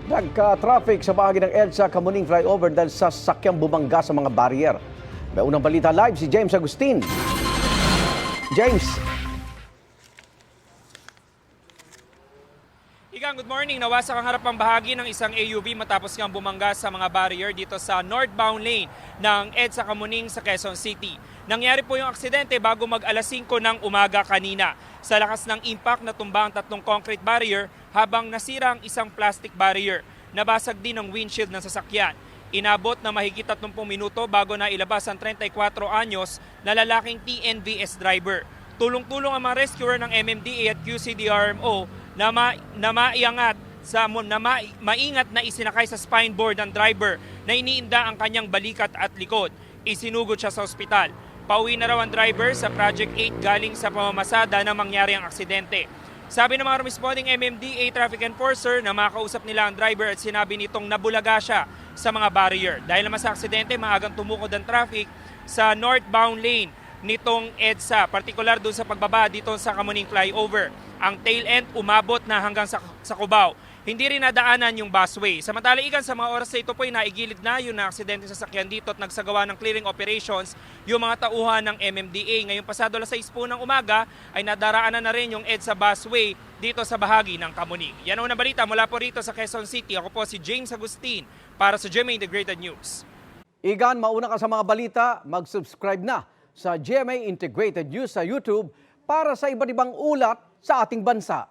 Nagka-traffic sa bahagi ng EDSA Kamuning Flyover dahil sa sakyang bumangga sa mga barrier. May unang balita live si James Agustin. James. Igang, good morning. Nawasak ang harapang bahagi ng isang AUV matapos ngang bumangga sa mga barrier dito sa northbound lane ng EDSA Kamuning sa Quezon City. Nangyari po yung aksidente bago mag alas 5 ng umaga kanina. Sa lakas ng impact, natumba ang tatlong concrete barrier habang nasira ang isang plastic barrier. Nabasag din ang windshield ng sasakyan. Inabot na mahigit 30 minuto bago na ilabas ang 34 anyos na lalaking TNVS driver. Tulong-tulong ang mga rescuer ng MMDA at QCDRMO na maingat na isinakay sa spine board ng driver na iniinda ang kanyang balikat at likod. Isinugod siya sa ospital. Pauwi na raw ang driver sa Project 8 galing sa pamamasada na mangyari ang aksidente. Sabi ng mga responding MMDA traffic enforcer na makausap nila ang driver at sinabi nitong nabulaga siya sa mga barrier. Dahil naman sa aksidente, maagang tumukod ang traffic sa northbound lane nitong EDSA, partikular doon sa pagbaba dito sa Kamuning Flyover. Ang tail end umabot na hanggang sa Cubao. Hindi rin nadaanan yung busway. Samantala, ikan sa mga oras na ito po ay naigilid na yung aksidente sa sakyan dito at nagsagawa ng clearing operations yung mga tauhan ng MMDA. Ngayong pasado alas 6 po ng umaga ay nadaraanan na rin yung EDSA busway dito sa bahagi ng Kamuning. Yan ang unang balita mula po rito sa Quezon City. Ako po si James Agustin para sa GMA Integrated News. Igan, mauna ka sa mga balita, mag-subscribe na sa GMA Integrated News sa YouTube para sa iba't ibang ulat sa ating bansa.